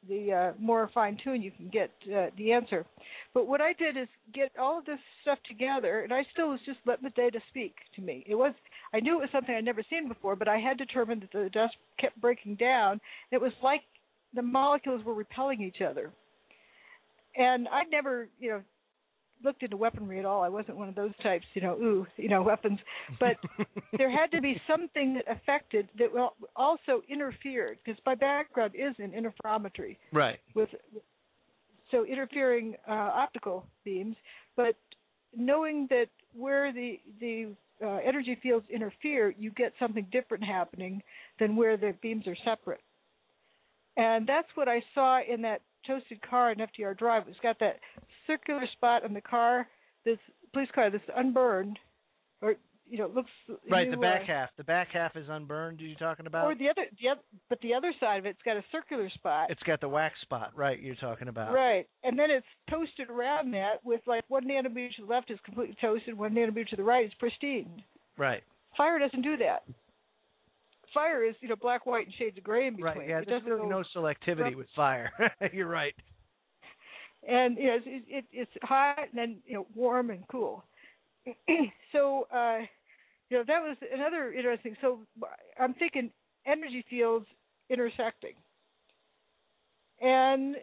the more fine-tuned you can get the answer. But what I did is get all of this stuff together, and I still was just letting the data speak to me. I knew it was something I'd never seen before, but I had determined that the dust kept breaking down. It was like the molecules were repelling each other. And I'd never, looked into weaponry at all. I wasn't one of those types, weapons. But there had to be something that affected, that also interfered, because my background is in interferometry. Right. So interfering optical beams, but knowing that where the energy fields interfere, you get something different happening than where the beams are separate. And that's what I saw in that toasted car in FDR Drive. It's got that circular spot on the car, this police car that's unburned, or looks right. New, the back half. The back half is unburned. Are you talking about? Or but the other side of it's got a circular spot. It's got the wax spot, right? You're talking about. Right, and then it's toasted around that with like 1 nanometer to the left is completely toasted, 1 nanometer to the right is pristine. Right. Fire doesn't do that. Fire is, black, white, and shades of gray in between. Right, yeah, there's really no selectivity with fire. You're right. And, it's hot and then, warm and cool. So, that was another interesting. So I'm thinking energy fields intersecting. And,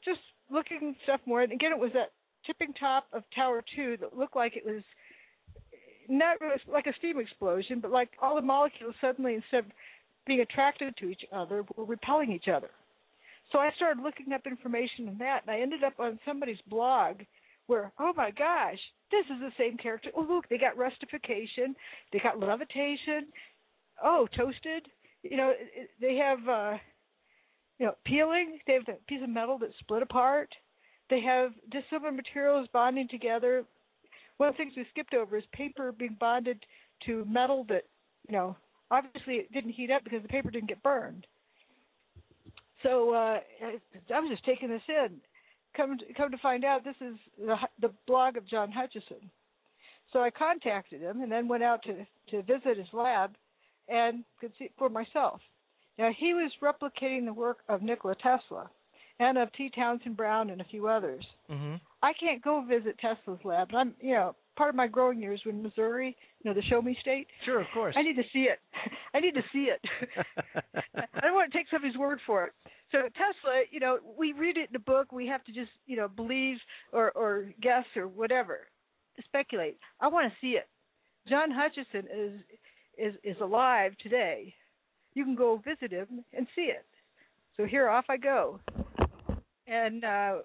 just looking stuff more. And again, it was that tipping top of Tower 2 that looked like it was not really like a steam explosion, but like all the molecules suddenly, instead of being attracted to each other, were repelling each other. So I started looking up information on that, and I ended up on somebody's blog where, oh my gosh, this is the same character. Oh, look, they got rustification, they got levitation, toasted. They have, peeling. They have a piece of metal that's split apart. They have dissimilar materials bonding together. One of the things we skipped over is paper being bonded to metal that, obviously it didn't heat up because the paper didn't get burned. So I was just taking this in. Come to find out, this is the blog of John Hutchison. So I contacted him and then went out to visit his lab and could see it for myself. Now, he was replicating the work of Nikola Tesla and of T. Townsend Brown and a few others. Mm-hmm. I can't go visit Tesla's lab. I'm, part of my growing years were in Missouri, the show me state. Sure, of course. I need to see it. I don't want to take somebody's word for it. So Tesla, we read it in a book. We have to just, believe or guess or whatever, speculate. I want to see it. John Hutchison is alive today. You can go visit him and see it. So here, off I go. And I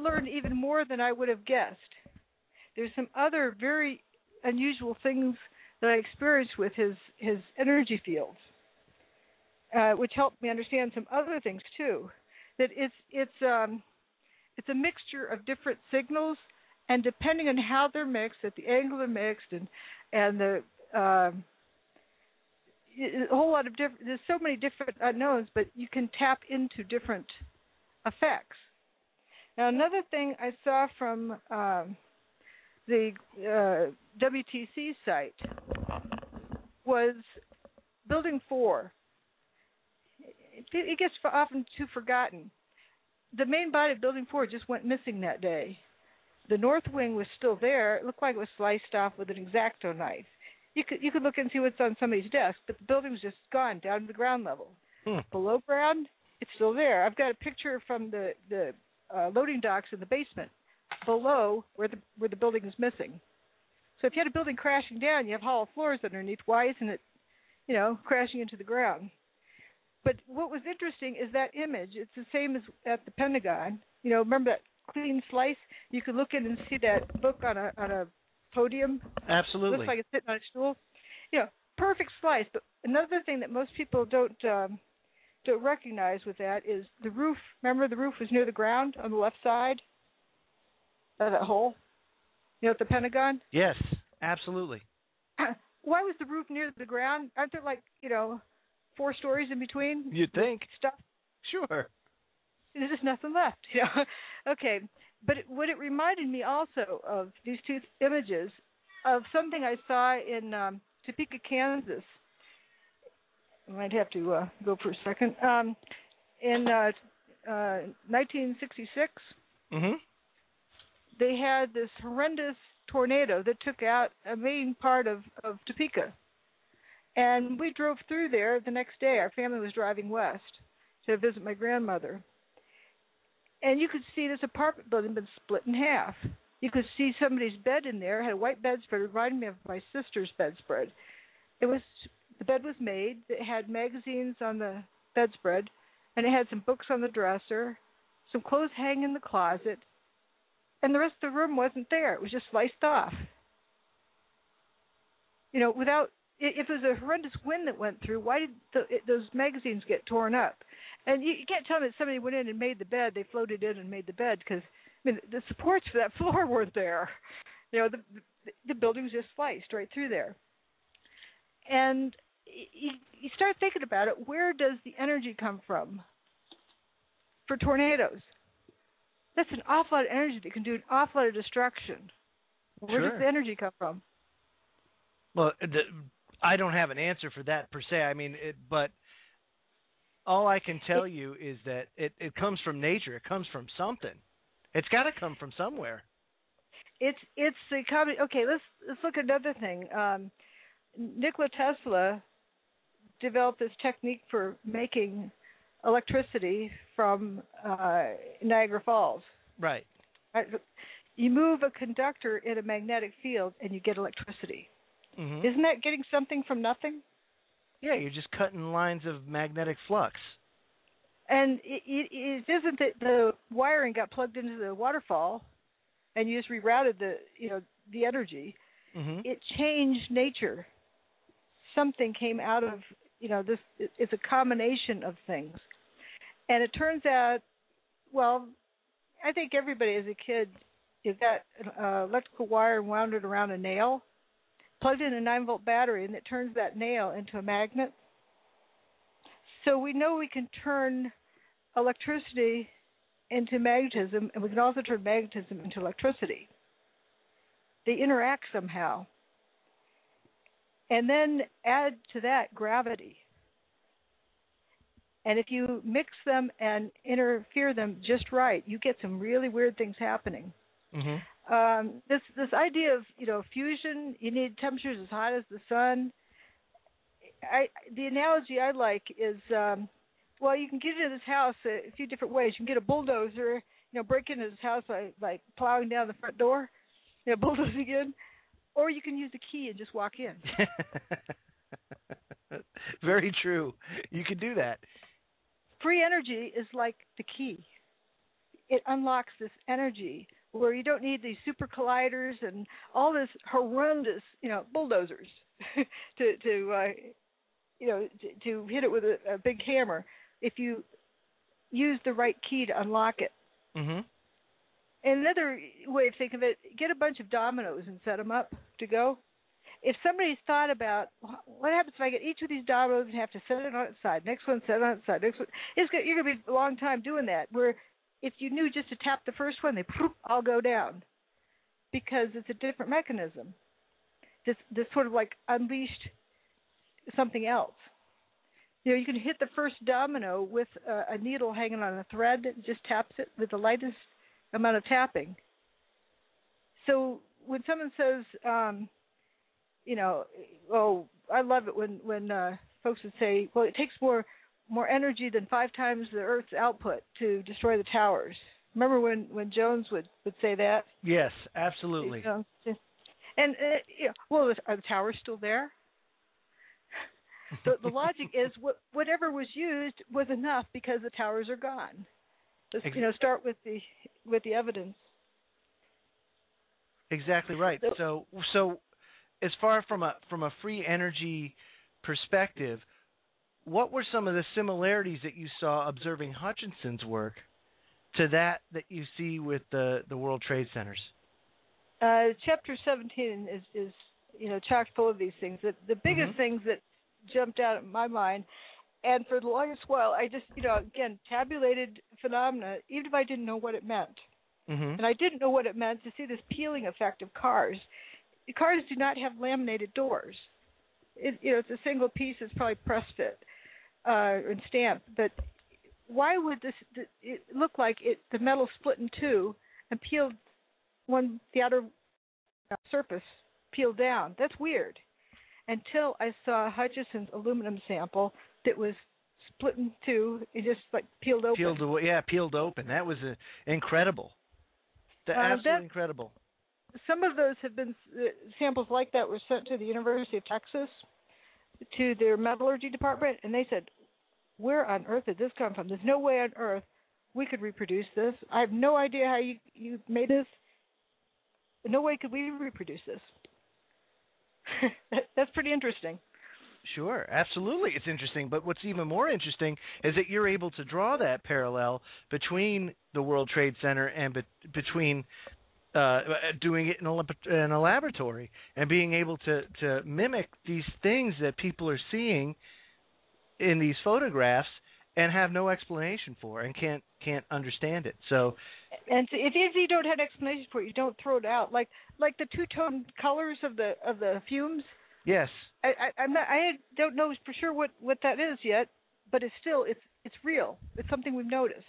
learned even more than I would have guessed. There's some other very unusual things that I experienced with his energy fields, which helped me understand some other things too. That it's a mixture of different signals, and depending on how they're mixed, at the angle they're mixed, and the a whole lot of different. There's so many different unknowns, but you can tap into different effects. Now, another thing I saw from the WTC site was Building 4. It gets often too forgotten. The main body of Building 4 just went missing that day. The north wing was still there. It looked like it was sliced off with an X-Acto knife. You could look and see what's on somebody's desk, but the building was just gone down to the ground level. Below ground, it's still there. I've got a picture from the loading docks in the basement below where the building is missing. So if you had a building crashing down, you have hollow floors underneath. Why isn't it, crashing into the ground? But what was interesting is that image. It's the same as at the Pentagon. Remember that clean slice? You could look in and see that book on a podium. Absolutely. It looks like it's sitting on a stool. Perfect slice. But another thing that most people don't recognize with that is the roof. Remember, the roof was near the ground on the left side of that hole? At the Pentagon? Yes, absolutely. Why was the roof near the ground? Aren't there 4 stories in between? You'd think. Stuff? Sure. There's just nothing left. Okay. But what it reminded me also of, these two images, of something I saw in Topeka, Kansas. I might have to go for a second. In 1966. Mm-hmm. They had this horrendous tornado that took out a main part of Topeka. And we drove through there the next day. Our family was driving west to visit my grandmother. And you could see this apartment building been split in half. You could see somebody's bed in there, had a white bedspread, reminded me of my sister's bedspread. The bed was made, it had magazines on the bedspread, and it had some books on the dresser, some clothes hanging in the closet, and the rest of the room wasn't there. It was just sliced off. You know, if it was a horrendous wind that went through, why did those magazines get torn up? And you can't tell me that somebody went in and made the bed. They floated in and made the bed because, I mean, the supports for that floor weren't there. You know, the building was just sliced right through there. And you start thinking about it, where does the energy come from for tornadoes? That's an awful lot of energy that can do an awful lot of destruction. Where does the energy come from? Well, I don't have an answer for that per se. I mean, but all I can tell you is that it comes from nature. It comes from something. It's got to come from somewhere. It's the combination. Okay, let's look at another thing. Nikola Tesla developed this technique for making electricity from Niagara Falls. Right. You move a conductor in a magnetic field and you get electricity. Mm-hmm. Isn't that getting something from nothing? Yeah, you're just cutting lines of magnetic flux. And it isn't that the wiring got plugged into the waterfall and you just rerouted the energy. Mm-hmm. It changed nature. Something came out of, this. It's a combination of things. And it turns out, well, I think everybody as a kid, you've got an electrical wire and wound it around a nail, plugged in a 9-volt battery, and it turns that nail into a magnet. So we know we can turn electricity into magnetism, and we can also turn magnetism into electricity. They interact somehow. And then add to that gravity. And if you mix them and interfere them just right, you get some really weird things happening. Mm-hmm. This idea of fusion, you need temperatures as hot as the sun. The analogy I like is, you can get into this house a few different ways. You can get a bulldozer, break into this house by plowing down the front door, bulldozing in, or you can use a key and just walk in. Very true. You can do that. Free energy is like the key. It unlocks this energy where you don't need these super colliders and all this horrendous, bulldozers to hit it with a big hammer. If you use the right key to unlock it. Mm-hmm. And another way of thinking of it, get a bunch of dominoes and set them up to go. If somebody's thought about what happens if I get each of these dominoes and have to set it on its side, next one set it on its side, next one, you're going to be a long time doing that. Where if you knew just to tap the first one, they all go down because it's a different mechanism. This sort of like unleashed something else. You can hit the first domino with a needle hanging on a thread that just taps it with the lightest amount of tapping. So when someone says, I love it when folks would say, well, it takes more energy than 5 times the Earth's output to destroy the towers. Remember when Jones would say that? Yes, absolutely. And are the towers still there? The logic is whatever was used was enough because the towers are gone. Just start with the evidence. Exactly right. So as far from a free energy perspective, what were some of the similarities that you saw observing Hutchinson's work to that you see with the World Trade Centers? Chapter 17 is chock full of these things. The biggest things that jumped out in my mind, and for the longest while, I just again tabulated phenomena, even if I didn't know what it meant. Mm-hmm. And I didn't know what it meant to see this peeling effect of cars. Cars do not have laminated doors. It's a single piece. It's probably press fit and stamped, but why would it look like the metal split in two and peeled the outer surface peeled down? That's weird. Until I saw Hutchison's aluminum sample that was split in two and just like peeled open. Peeled open. That was incredible. Absolutely incredible. Some of those have been samples like that were sent to the University of Texas to their metallurgy department, and they said, where on earth did this come from? There's no way on earth we could reproduce this. I have no idea how you made this. No way could we reproduce this. That's pretty interesting. Sure, absolutely, it's interesting. But what's even more interesting is that you're able to draw that parallel between the World Trade Center and between doing it in a laboratory and being able to mimic these things that people are seeing in these photographs and have no explanation for and can't understand it. So, and if you don't have an explanation for it, you don't throw it out. Like the two-tone colors of the fumes. Yes. I don't know for sure what that is yet, but it's real. It's something we've noticed.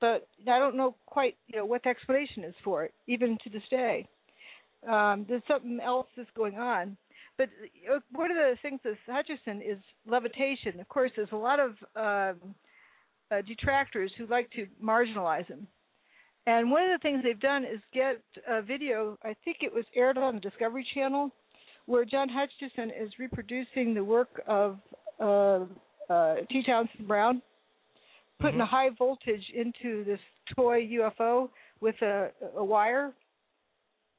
But I don't know quite what the explanation is for it, even to this day. There's something else that's going on. But one of the things with Hutchison is levitation. Of course, there's a lot of detractors who like to marginalize him. And one of the things they've done is get a video, I think it was aired on the Discovery Channel, where John Hutchison is reproducing the work of T. Townsend Brown, putting a high voltage into this toy UFO with a wire.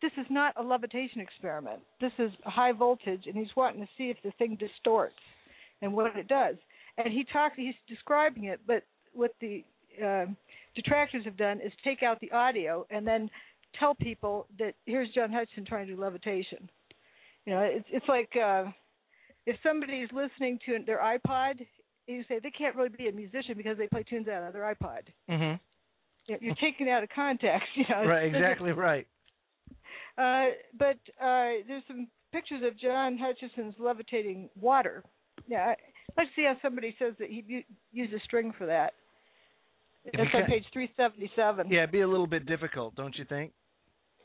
This is not a levitation experiment. This is a high voltage, and he's wanting to see if the thing distorts and what it does. And he's describing it, but what the detractors have done is take out the audio and then tell people that here's John Hutchison trying to do levitation. It's like if somebody's listening to their iPod, you say they can't really be a musician because they play tunes out of their iPod. Mm-hmm. You're taking it out of context. Right, exactly right. But there's some pictures of John Hutchison's levitating water. Yeah, let's see how somebody says that he used a string for that. That's on page 377. Yeah, it'd be a little bit difficult, don't you think?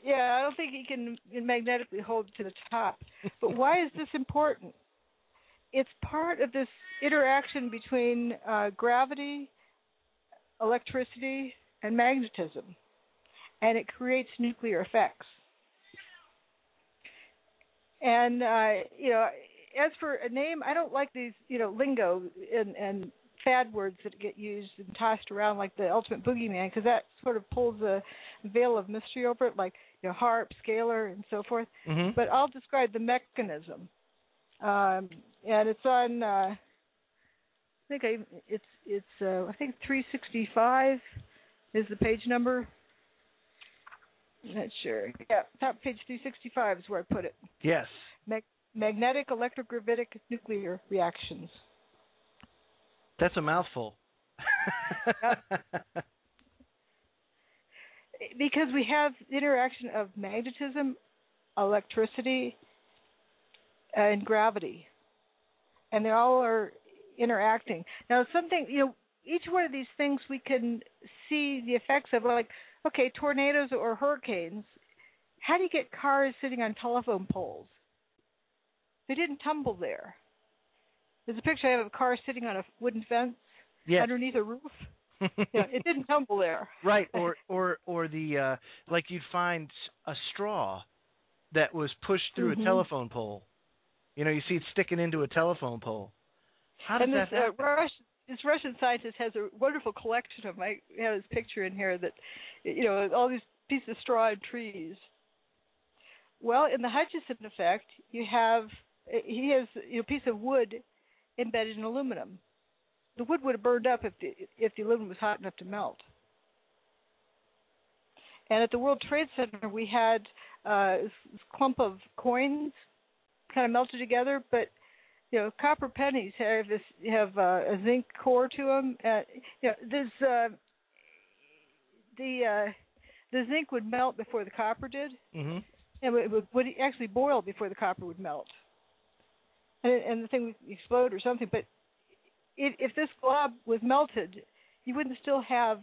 Yeah, I don't think he can magnetically hold to the top. But why is this important? It's part of this interaction between gravity, electricity, and magnetism, and it creates nuclear effects. And as for a name, I don't like these lingo and fad words that get used and tossed around like the ultimate boogeyman, because that sort of pulls a veil of mystery over it, like HAARP, scalar, and so forth. Mm-hmm. But I'll describe the mechanism, and it's on. I think it's 365 is the page number. I'm not sure. Yeah, top page 365 is where I put it. Yes. Magnetic electrogravitic nuclear reactions. That's a mouthful. Because we have the interaction of magnetism, electricity, and gravity. And they all are interacting. Now, each one of these things we can see the effects of, like, okay, tornadoes or hurricanes. How do you get cars sitting on telephone poles? They didn't tumble there. There's a picture I have of a car sitting on a wooden fence underneath a roof. It didn't tumble there. Right, or the like you'd find a straw that was pushed through a telephone pole. You see it sticking into a telephone pole. How does that happen? This Russian scientist has a wonderful collection of. I have his picture in here that all these pieces of straw and trees. Well, in the Hutchison effect, he has a piece of wood embedded in aluminum. The wood would have burned up if the aluminum was hot enough to melt. And at the World Trade Center, we had this clump of coins kind of melted together, but copper pennies have a zinc core to them. The zinc would melt before the copper did, and it would actually boil before the copper would melt, and the thing would explode or something. But if this glob was melted, you wouldn't still have